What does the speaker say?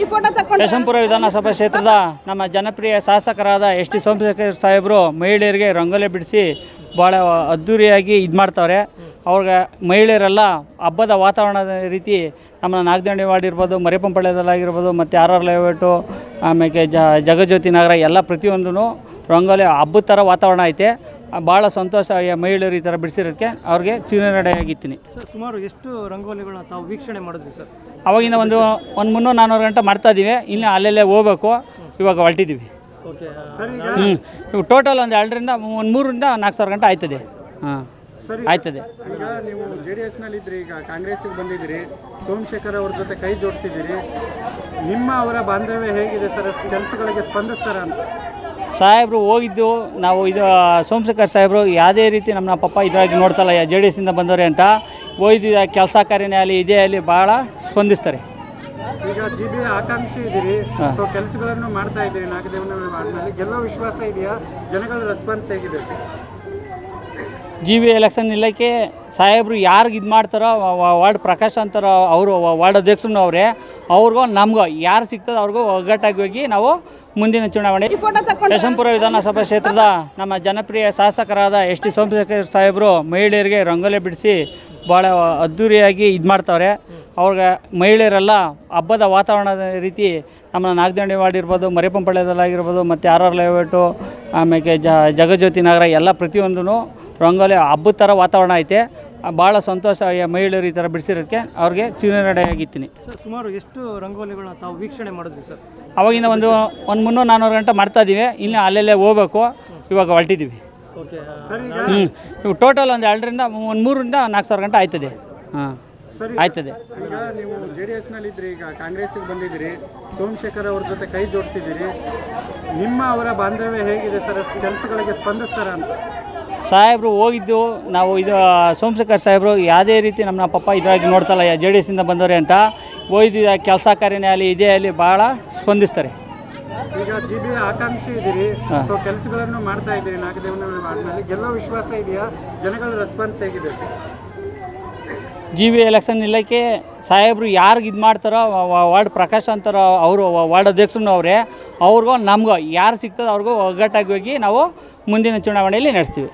ಯಶವಂತಪುರ ವಿಧಾನಸಭಾ ಕ್ಷೇತ್ರದ ನಮ್ಮ ಜನಪ್ರಿಯ ಶಾಸಕರಾದ ಎಸ್ ಟಿ ಸೋಮಶೇಖರ್ ಸಾಹೇಬರು ಮಹಿಳೆಯರಿಗೆ ರಂಗೋಲಿ ಬಿಡಿಸಿ ಭಾಳ ಅದ್ಧೂರಿಯಾಗಿ ಇದು ಮಾಡ್ತಾವ್ರೆ. ಅವ್ರಿಗೆ ಮಹಿಳೆಯರೆಲ್ಲ ಹಬ್ಬದ ವಾತಾವರಣದ ರೀತಿ ನಮ್ಮ ನಾಗದಂಡಿ ವಾರ್ಡ್ ಇರ್ಬೋದು, ಮರಿಪಂಪಾಳ್ಯದಲ್ಲಾಗಿರ್ಬೋದು, ಮತ್ತು ಆರ್ ಆರ್ ಲೇಔಟು, ಆಮೇಲೆ ಜಗಜ್ಯೋತಿ ನಗರ ಎಲ್ಲ ಪ್ರತಿಯೊಂದೂ ರಂಗೋಲಿ ಹಬ್ಬದ ಥರ ವಾತಾವರಣ ಐತೆ. ಭಾಳ ಸಂತೋಷ ಮಹಿಳೆಯರು ಈ ಥರ ಬಿಡಿಸಿರೋದಕ್ಕೆ ಅವ್ರಿಗೆ ಚಿರಋಣಿಯಾಗಿರ್ತೀನಿ. ಸರ್, ಸುಮಾರು ಎಷ್ಟು ರಂಗೋಲಿಗಳನ್ನ ತಾವು ವೀಕ್ಷಣೆ ಮಾಡಿದ್ವಿ ಸರ್? ಅವಾಗಿನ ಒಂದು 300-400 ಗಂಟೆ ಮಾಡ್ತಾಯಿದ್ದೀವಿ. ಇನ್ನು ಅಲ್ಲೆಲ್ಲೇ ಹೋಗ್ಬೇಕು. ಇವಾಗ ಹೊರಟಿದ್ದೀವಿ. ಓಕೆ ಇವು ಟೋಟಲ್ ಒಂದು 3,000-4,000 ಗಂಟೆ ಆಯ್ತದೆ. ಹಾಂ, ಆಯ್ತದೆ. ಈಗ ನೀವು JDS ಇದ್ರಿ, ಈಗ ಕಾಂಗ್ರೆಸ್ಗೆ ಬಂದಿದ್ದೀರಿ, ಸೋಮಶೇಖರ್ ಅವ್ರ ಜೊತೆ ಕೈ ಜೋಡಿಸಿದ್ದೀರಿ. ನಿಮ್ಮ ಅವರ ಬಾಂಧವ್ಯ ಹೇಗಿದೆ ಸರ್? ಕೆಲಸಗಳಿಗೆ ಸ್ಪಂದಿಸ್ತಾರ ಅಂತ? ಸಾಹೇಬರು ಹೋಗಿದ್ದು ನಾವು ಇದು ಸೋಮಶೇಖರ್ ಸಾಹೇಬರು ಯಾವುದೇ ರೀತಿ ನಮ್ಮ ಪಪ್ಪ ಇದಾಗಿ ನೋಡ್ತಲ್ಲ, JDS ಬಂದವ್ರೆ ಅಂತ ಹೋಗಿದ್ದ ಕೆಲಸ ಕಾರ್ಯನೇ ಆಗಲಿ ಇದೇ ಆಗಲಿ ಭಾಳ ಸ್ಪಂದಿಸ್ತಾರೆ. ಈಗ GB ಆಕಾಂಕ್ಷಿ ಇದ್ದೀರಿ, ಸೊ ಕೆಲಸಗಳನ್ನು ಮಾಡ್ತಾ ಇದ್ದೀರಿ. ನಾಗದೇವನ ವಾರ್ಡ್ನಲ್ಲಿ ಗೆಲ್ಲೋ ವಿಶ್ವಾಸ ಇದೆಯಾ? ಜನಗಳ ರೆಸ್ಪಾನ್ಸ್ ಹೇಗಿದೆ? GB ಎಲೆಕ್ಷನ್ ಇಲ್ಲಕ್ಕೆ ಸಾಹೇಬರು ಯಾರಿಗೆ ಇದು ಮಾಡ್ತಾರೋ ವಾರ್ಡ್ ಪ್ರಕಾಶ್ ಅಂತಾರೋ ಅವರು ವಾರ್ಡ್ ಅಧ್ಯಕ್ಷರು ಅವರೇ, ಅವ್ರಿಗೂ ನಮಗೂ ಯಾರು ಸಿಗ್ತದೆ ಅವ್ರಿಗೂ ಒಗ್ಗಟ್ಟಾಗಿ ಹೋಗಿ ನಾವು ಮುಂದಿನ ಚುನಾವಣೆ ಯಶವಂತಪುರ ವಿಧಾನಸಭಾ ಕ್ಷೇತ್ರದ ನಮ್ಮ ಜನಪ್ರಿಯ ಶಾಸಕರಾದ ಎಸ್ ಟಿ ಸೋಮಶೇಖರ್ ಸಾಹೇಬರು ಮಹಿಳೆಯರಿಗೆ ರಂಗೋಲಿ ಬಿಡಿಸಿ ಭಾಳ ಅದ್ಧೂರಿಯಾಗಿ ಇದು ಮಾಡ್ತಾವ್ರೆ. ಅವ್ರಿಗೆ ಮಹಿಳೆಯರೆಲ್ಲ ಹಬ್ಬದ ವಾತಾವರಣದ ರೀತಿ ನಮ್ಮ ನಾಗದಂಡಿ ವಾರ್ಡ್ ಇರ್ಬೋದು, ಮರಿಪಂಪಾಳ್ಯದಲ್ಲಾಗಿರ್ಬೋದು, ಮತ್ತು ಆರ್ ಆರ್ ಲೇಔಟು, ಆಮೇಲೆ ಜಗಜ್ಯೋತಿ ನಗರ ಎಲ್ಲ ಪ್ರತಿಯೊಂದೂ ರಂಗೋಲಿ ಹಬ್ಬದ ಥರ ವಾತಾವರಣ ಐತೆ. ಭಾಳ ಸಂತೋಷ ಮಹಿಳೆಯರು ಈ ಥರ ಬಿಡಿಸಿರೋದಕ್ಕೆ ಅವ್ರಿಗೆ ಚಿರಋಣಿಯಾಗಿರ್ತೀನಿ. ಸರ್, ಸುಮಾರು ಎಷ್ಟು ರಂಗೋಲಿಗಳನ್ನ ತಾವು ವೀಕ್ಷಣೆ ಮಾಡಿದ್ವಿ ಸರ್? ಅವಾಗಿನ ಒಂದು 300-400 ಗಂಟೆ ಮಾಡ್ತಾಯಿದ್ದೀವಿ. ಇನ್ನು ಅಲ್ಲೆಲ್ಲೇ ಹೋಗ್ಬೇಕು. ಇವಾಗ ಹೊರಟಿದ್ದೀವಿ. ಓಕೆ ಇವು ಟೋಟಲ್ ಒಂದು 3,000-4,000 ಗಂಟೆ ಆಯ್ತದೆ. ಹಾಂ, ಆಯ್ತದೆ. ಈಗ ನೀವು JDS ಇದ್ರಿ, ಈಗ ಕಾಂಗ್ರೆಸ್ಗೆ ಬಂದಿದ್ದೀರಿ, ಸೋಮಶೇಖರ್ ಅವ್ರ ಜೊತೆ ಕೈ ಜೋಡಿಸಿದ್ದೀರಿ. ನಿಮ್ಮ ಅವರ ಬಾಂಧವ್ಯ ಹೇಗಿದೆ ಸರ್? ಕೆಲಸಗಳಿಗೆ ಸ್ಪಂದಿಸ್ತಾರ ಅಂತ? ಸಾಹೇಬರು ಹೋಗಿದ್ದು ನಾವು ಇದು ಸೋಮಶೇಖರ್ ಸಾಹೇಬರು ಯಾವುದೇ ರೀತಿ ನಮ್ಮ ಪಪ್ಪ ಇದಾಗಿ ನೋಡ್ತಲ್ಲ, JDS ಬಂದವ್ರೆ ಅಂತ ಹೋಗಿದ್ದ ಕೆಲಸ ಕಾರ್ಯನೇ ಆಗಲಿ ಇದೇ ಆಗಲಿ ಭಾಳ ಸ್ಪಂದಿಸ್ತಾರೆ. ಈಗ GB ಆಕಾಂಕ್ಷಿ ಇದ್ದೀರಿ, ಸೊ ಕೆಲಸಗಳನ್ನು ಮಾಡ್ತಾ ಇದ್ದೀರಿ. ನಾಗದೇವನ ವಾರ್ಡ್ನಲ್ಲಿ ಗೆಲ್ಲೋ ವಿಶ್ವಾಸ ಇದೆಯಾ? ಜನಗಳ ರೆಸ್ಪಾನ್ಸ್ ಹೇಗಿದೆ? GB ಎಲೆಕ್ಷನ್ ಇಲ್ಲಕ್ಕೆ ಸಾಹೇಬರು ಯಾರಿಗೆ ಇದು ಮಾಡ್ತಾರೋ ವಾರ್ಡ್ ಪ್ರಕಾಶ್ ಅಂತಾರೋ ಅವರು ವಾರ್ಡ್ ಅಧ್ಯಕ್ಷರು ಅವರೇ, ಅವ್ರಿಗೂ ನಮಗೂ ಯಾರು ಸಿಗ್ತದೆ ಅವ್ರಿಗೂ ಒಗ್ಗಟ್ಟಾಗಿ ಹೋಗಿ ನಾವು ಮುಂದಿನ ಚುನಾವಣೆಯಲ್ಲಿ ನಡೆಸ್ತೀವಿ.